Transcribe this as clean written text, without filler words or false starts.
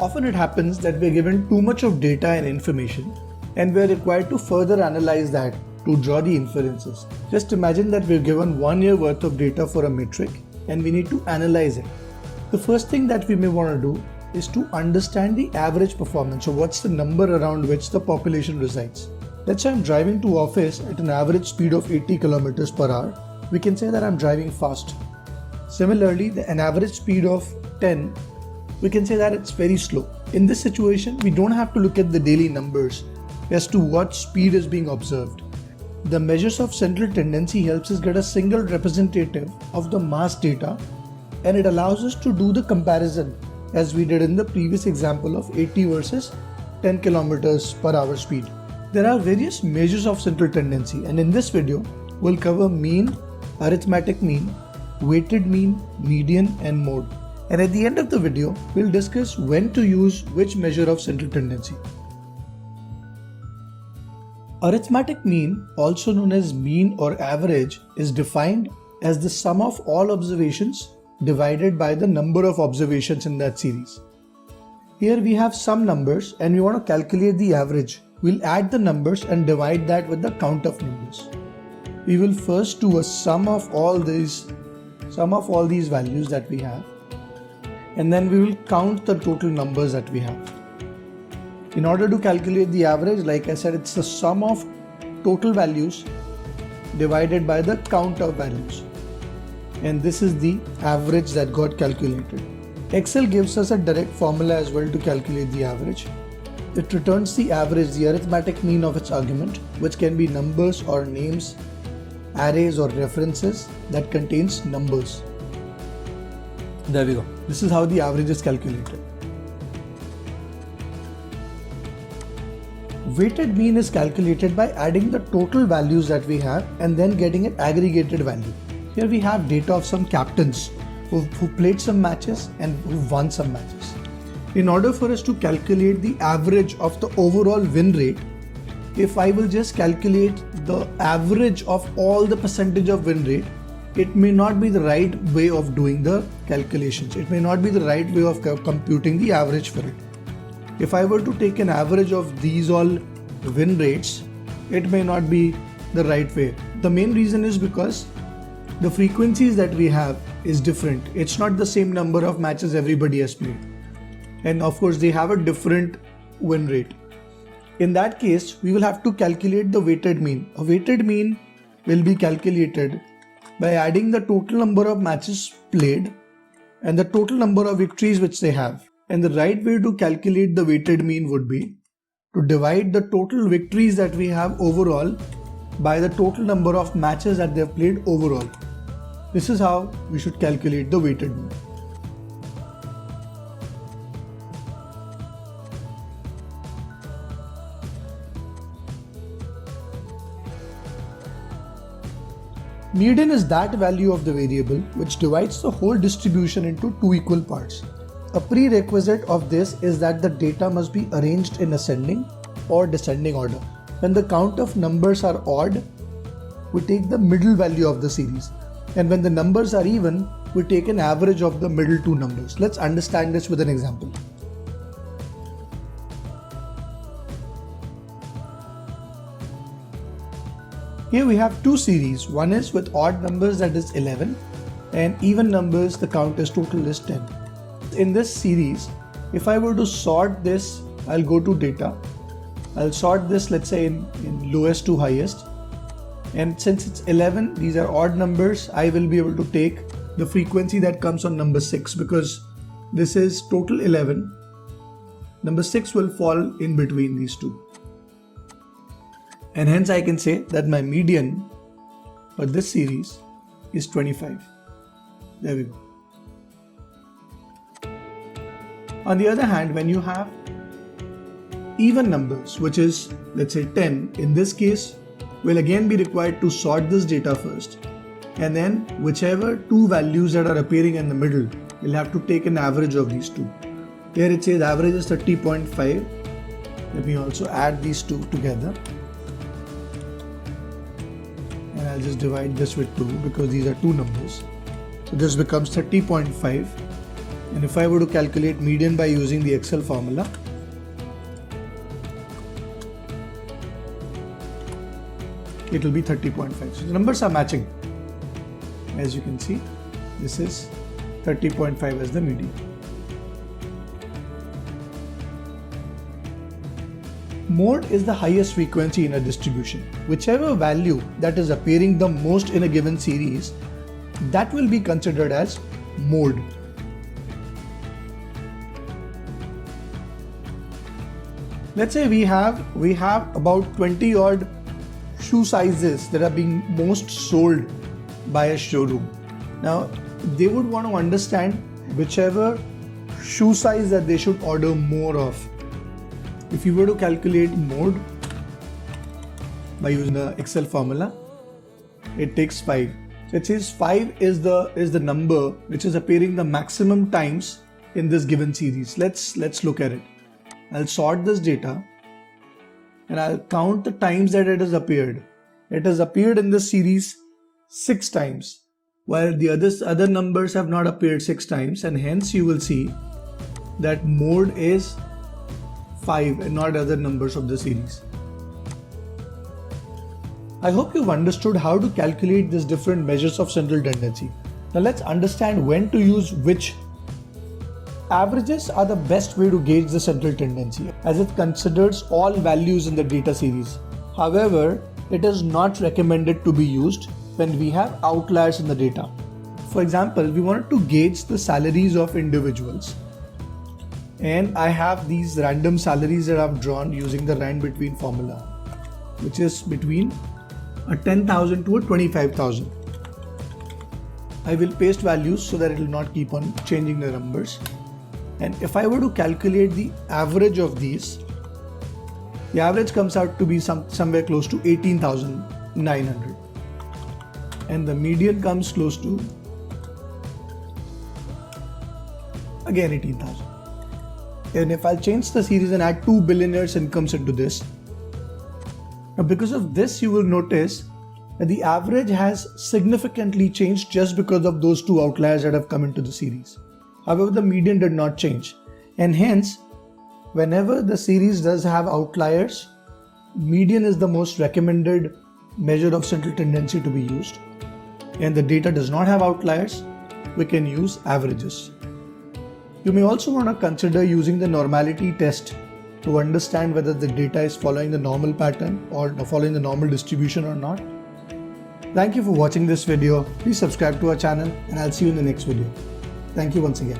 Often it happens that we're given too much of data and information and we're required to further analyze that to draw the inferences. Just imagine that we're given 1 year worth of data for a metric and we need to analyze it. The first thing that we may want to do is to understand the average performance. So what's the number around which the population resides? Let's say I'm driving to office at an average speed of 80 kilometers per hour. We can say that I'm driving fast. Similarly, an average speed of 10, we can say that it's very slow. In this situation, we don't have to look at the daily numbers as to what speed is being observed. The measures of central tendency helps us get a single representative of the mass data, and it allows us to do the comparison as we did in the previous example of 80 versus 10 kilometers per hour speed. There are various measures of central tendency, and in this video, we'll cover mean, arithmetic mean, weighted mean, median, and mode. And at the end of the video, we'll discuss when to use which measure of central tendency. Arithmetic mean, also known as mean or average, is defined as the sum of all observations divided by the number of observations in that series. Here we have some numbers and we want to calculate the average. We'll add the numbers and divide that with the count of numbers. We will first do a sum of all these values that we have, and then we will count the total numbers that we have. In order to calculate the average, like I said, it's the sum of total values divided by the count of values. And this is the average that got calculated. Excel gives us a direct formula as well to calculate the average. It returns the average, the arithmetic mean of its argument, which can be numbers or names, arrays or references that contains numbers. There we go. This is how the average is calculated. Weighted mean is calculated by adding the total values that we have and then getting an aggregated value. Here we have data of some captains who played some matches and who won some matches. In order for us to calculate the average of the overall win rate, if I will just calculate the average of all the percentage of win rate, it may not be the right way of doing the calculations. It may not be the right way of computing the average for it. If I were to take an average of these all win rates, it may not be the right way. The main reason is because the frequencies that we have is different. It's not the same number of matches everybody has played. And of course, they have a different win rate. In that case, we will have to calculate the weighted mean. A weighted mean will be calculated by adding the total number of matches played and the total number of victories which they have. And the right way to calculate the weighted mean would be to divide the total victories that we have overall by the total number of matches that they have played overall. This is how we should calculate the weighted mean. Median is that value of the variable which divides the whole distribution into two equal parts. A prerequisite of this is that the data must be arranged in ascending or descending order. When the count of numbers are odd, we take the middle value of the series. And when the numbers are even, we take an average of the middle two numbers. Let's understand this with an example. Here we have two series. One is with odd numbers, that is 11, and even numbers, the count is total is 10. In this series, if I were to sort this, I'll go to data. I'll sort this, let's say in lowest to highest. And since it's 11, these are odd numbers, I will be able to take the frequency that comes on number 6 because this is total 11. Number 6 will fall in between these two. And hence I can say that my median for this series is 25. There we go. On the other hand, when you have even numbers, which is let's say 10, in this case, we'll again be required to sort this data first. And then whichever two values that are appearing in the middle, we'll have to take an average of these two. Here it says average is 30.5. Let me also add these two together. And I'll just divide this with 2 because these are two numbers. So this becomes 30.5. And if I were to calculate median by using the Excel formula, it will be 30.5. So the numbers are matching. As you can see, this is 30.5 as the median. Mode is the highest frequency in a distribution. Whichever value that is appearing the most in a given series, that will be considered as mode. Let's say we have about 20 odd shoe sizes that are being most sold by a showroom. Now they would want to understand whichever shoe size that they should order more of. If you were to calculate mode by using the Excel formula, it takes 5. So it says 5 is the number which is appearing the maximum times in this given series. Let's look at it. I'll sort this data and I'll count the times that it has appeared. It has appeared in this series 6 times, while the other numbers have not appeared 6 times, and hence you will see that mode is 5 and not other numbers of the series. I hope you've understood how to calculate these different measures of central tendency. Now let's understand when to use which. Averages are the best way to gauge the central tendency, as it considers all values in the data series. However, it is not recommended to be used when we have outliers in the data. For example, we wanted to gauge the salaries of individuals, and I have these random salaries that I've drawn using the rand between formula, which is between a 10,000 to a 25,000. I will paste values so that it will not keep on changing the numbers. And if I were to calculate the average of these, the average comes out to be somewhere close to 18,900, and the median comes close to again 18,000. And if I'll change the series and add 2 billionaires incomes into this, now because of this you will notice that the average has significantly changed just because of those 2 outliers that have come into the series. However, the median did not change, and hence whenever the series does have outliers, median is the most recommended measure of central tendency to be used, and the data does not have outliers, we can use averages. You may also want to consider using the normality test to understand whether the data is following the normal pattern or following the normal distribution or not. Thank you for watching this video. Please subscribe to our channel, and I'll see you in the next video. Thank you once again.